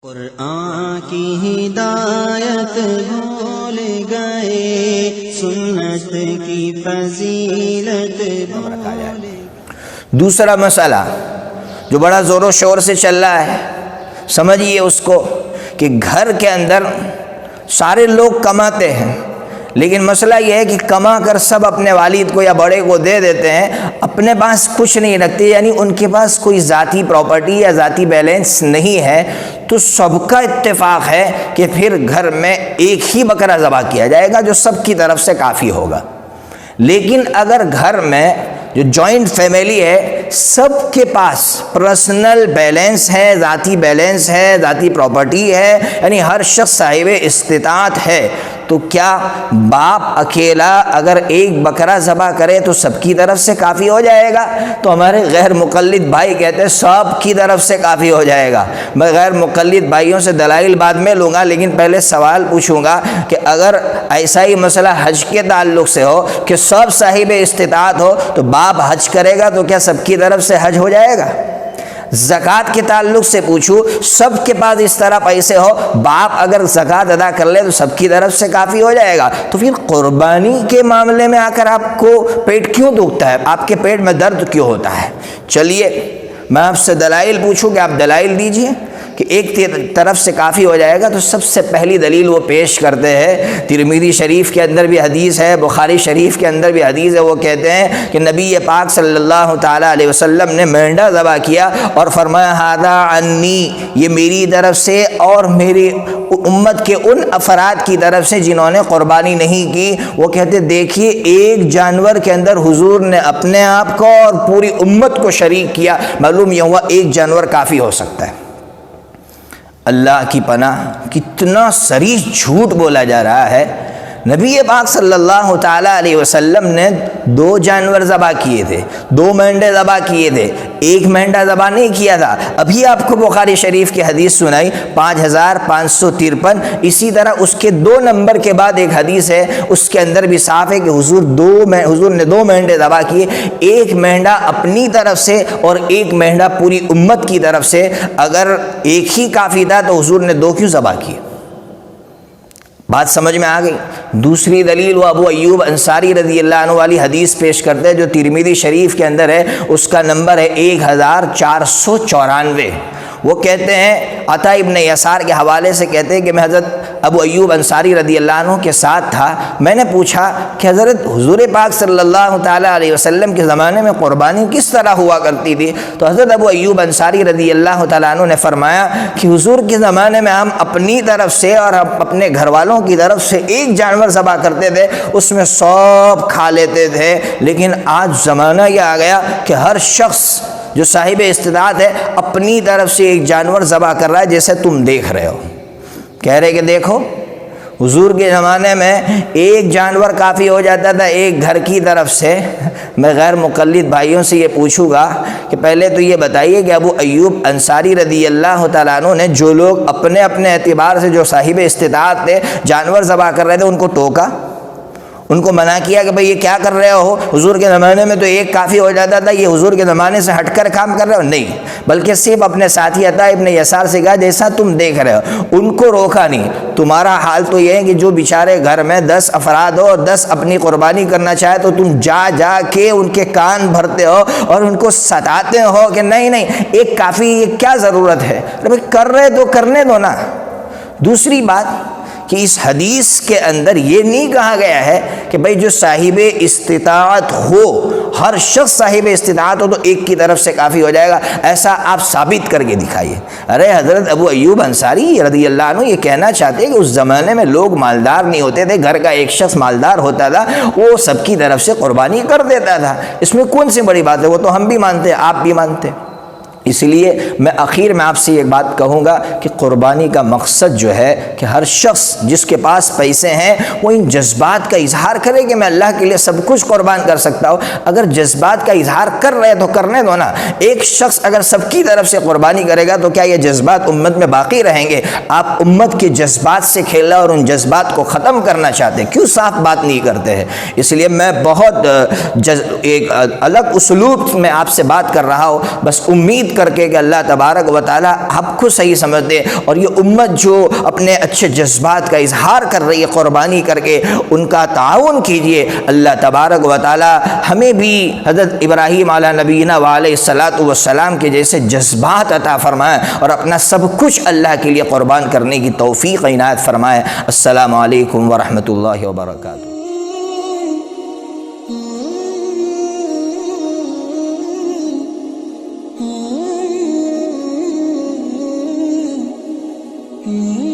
قرآن کی ہدایت بھول گئے، سنت کی فضیلت بھول گئے۔ دوسرا مسئلہ جو بڑا زور و شور سے چل رہا ہے، سمجھیے اس کو کہ گھر کے اندر سارے لوگ کماتے ہیں، لیکن مسئلہ یہ ہے کہ کما کر سب اپنے والد کو یا بڑے کو دے دیتے ہیں، اپنے پاس کچھ نہیں رکھتے، یعنی ان کے پاس کوئی ذاتی پراپرٹی یا ذاتی بیلنس نہیں ہے۔ تو سب کا اتفاق ہے کہ پھر گھر میں ایک ہی بکرا ذبح کیا جائے گا جو سب کی طرف سے کافی ہوگا۔ لیکن اگر گھر میں جو جوائنٹ فیملی ہے، سب کے پاس پرسنل بیلنس ہے، ذاتی بیلنس ہے، ذاتی پراپرٹی ہے، یعنی ہر شخص صاحب استطاعت ہے، تو کیا باپ اکیلا اگر ایک بکرا ذبح کرے تو سب کی طرف سے کافی ہو جائے گا؟ تو ہمارے غیر مقلد بھائی کہتے ہیں سب کی طرف سے کافی ہو جائے گا۔ میں غیر مقلد بھائیوں سے دلائل بعد میں لوں گا، لیکن پہلے سوال پوچھوں گا کہ اگر ایسا ہی مسئلہ حج کے تعلق سے ہو کہ سب صاحب استطاعت ہو تو باپ حج کرے گا تو کیا سب کی طرف سے حج ہو جائے گا؟ زکوٰۃ کے تعلق سے پوچھوں، سب کے پاس اس طرح پیسے ہو، باپ اگر زکوٰۃ ادا کر لے تو سب کی طرف سے کافی ہو جائے گا۔ تو پھر قربانی کے معاملے میں آ کر آپ کو پیٹ کیوں دکھتا ہے، آپ کے پیٹ میں درد کیوں ہوتا ہے؟ چلیے میں آپ سے دلائل پوچھوں کہ آپ دلائل دیجئے کہ ایک طرف سے کافی ہو جائے گا۔ تو سب سے پہلی دلیل وہ پیش کرتے ہیں، ترمذی شریف کے اندر بھی حدیث ہے، بخاری شریف کے اندر بھی حدیث ہے، وہ کہتے ہیں کہ نبی پاک صلی اللہ تعالیٰ علیہ وسلم نے مینڈا ذبح کیا اور فرمایا ھذا عنی، یہ میری طرف سے اور میری امت کے ان افراد کی طرف سے جنہوں نے قربانی نہیں کی۔ وہ کہتے دیکھیے ایک جانور کے اندر حضور نے اپنے آپ کو اور پوری امت کو شریک کیا، معلوم یہ ہوا ایک جانور کافی ہو سکتا ہے۔ اللہ کی پناہ، کتنا صریح جھوٹ بولا جا رہا ہے۔ نبی پاک صلی اللہ تعالیٰ علیہ وسلم نے 2 جانور ذبح کیے تھے، 2 مینڈے ذبح کیے تھے، ایک مینڈا ذبح نہیں کیا تھا۔ ابھی آپ کو بخاری شریف کی حدیث سنائی 5553۔ اسی طرح اس کے 2 نمبر کے بعد ایک حدیث ہے، اس کے اندر بھی صاف ہے کہ حضور نے 2 مینڈے ذبح کیے، ایک مینڈا اپنی طرف سے اور ایک مینڈا پوری امت کی طرف سے۔ اگر ایک ہی کافی تھا تو حضور نے 2 کیوں ذبح کیے؟ بات سمجھ میں آ گئی؟ دوسری دلیل وہ ابو ایوب انصاری رضی اللہ عنہ والی حدیث پیش کرتے ہیں جو ترمذی شریف کے اندر ہے، اس کا نمبر ہے 1494۔ وہ کہتے ہیں، عطا ابن یسار کے حوالے سے کہتے ہیں کہ میں حضرت ابو ایوب انصاری رضی اللہ عنہ کے ساتھ تھا، میں نے پوچھا کہ حضرت حضور پاک صلی اللہ تعالیٰ علیہ وسلم کے زمانے میں قربانی کس طرح ہوا کرتی تھی؟ تو حضرت ابو ایوب انصاری رضی اللہ تعالیٰ عنہ نے فرمایا کہ حضور کے زمانے میں ہم اپنی طرف سے اور اپنے گھر والوں کی طرف سے ایک جانور ذبح کرتے تھے، اس میں سب کھا لیتے تھے، لیکن آج زمانہ یہ آ گیا کہ ہر شخص جو صاحب استطاعت ہے اپنی طرف سے ایک جانور ذبح کر رہا ہے، جیسے تم دیکھ رہے ہو۔ کہہ رہے کہ دیکھو حضور کے زمانے میں ایک جانور کافی ہو جاتا تھا ایک گھر کی طرف سے۔ میں غیر مقلد بھائیوں سے یہ پوچھوں گا کہ پہلے تو یہ بتائیے کہ ابو ایوب انصاری رضی اللہ تعالیٰ عنہ نے جو لوگ اپنے اعتبار سے جو صاحب استطاعت تھے جانور ذبح کر رہے تھے ان کو ٹوکا، ان کو منع کیا کہ بھئی یہ کیا کر رہے ہو، حضور کے زمانے میں تو ایک کافی ہو جاتا تھا، یہ حضور کے زمانے سے ہٹ کر کام کر رہے ہو؟ نہیں، بلکہ صرف اپنے ساتھی عطا ابن یسار سے کہا جیسا تم دیکھ رہے ہو، ان کو روکا نہیں۔ تمہارا حال تو یہ ہے کہ جو بیچارے گھر میں 10 افراد ہو اور 10 اپنی قربانی کرنا چاہے تو تم جا کے ان کے کان بھرتے ہو اور ان کو ستاتے ہو کہ نہیں ایک کافی، یہ کیا ضرورت ہے؟ کر رہے تو کرنے دو نا۔ دوسری بات کہ اس حدیث کے اندر یہ نہیں کہا گیا ہے کہ بھئی جو صاحب استطاعت ہو، ہر شخص صاحب استطاعت ہو تو ایک کی طرف سے کافی ہو جائے گا، ایسا آپ ثابت کر کے دکھائیے۔ ارے حضرت ابو ایوب انصاری رضی اللہ عنہ یہ کہنا چاہتے ہیں کہ اس زمانے میں لوگ مالدار نہیں ہوتے تھے، گھر کا ایک شخص مالدار ہوتا تھا، وہ سب کی طرف سے قربانی کر دیتا تھا، اس میں کون سی بڑی بات ہے؟ وہ تو ہم بھی مانتے ہیں، آپ بھی مانتے ہیں۔ اس لیے میں آخر میں آپ سے ایک بات کہوں گا کہ قربانی کا مقصد جو ہے کہ ہر شخص جس کے پاس پیسے ہیں وہ ان جذبات کا اظہار کرے کہ میں اللہ کے لیے سب کچھ قربان کر سکتا ہوں۔ اگر جذبات کا اظہار کر رہے تو کرنے دو نا۔ ایک شخص اگر سب کی طرف سے قربانی کرے گا تو کیا یہ جذبات امت میں باقی رہیں گے؟ آپ امت کے جذبات سے کھیلنا اور ان جذبات کو ختم کرنا چاہتے ہیں، کیوں صاف بات نہیں کرتے ہیں؟ اس لیے میں بہت ایک الگ اسلوب میں آپ سے بات کر رہا ہوں، بس امید امید کر کے کہ اللہ تبارک و تعالیٰ آپ کو صحیح سمجھ دے، اور یہ امت جو اپنے اچھے جذبات کا اظہار کر رہی ہے قربانی کر کے، ان کا تعاون کیجئے۔ اللہ تبارک و تعالیٰ ہمیں بھی حضرت ابراہیم علیہ نبینا وعلیہ الصلاۃ والسلام کے جیسے جذبات عطا فرمائے اور اپنا سب کچھ اللہ کے لیے قربان کرنے کی توفیق عنایت فرمائے۔ السلام علیکم ورحمۃ اللہ وبرکاتہ۔ Mm-hmm.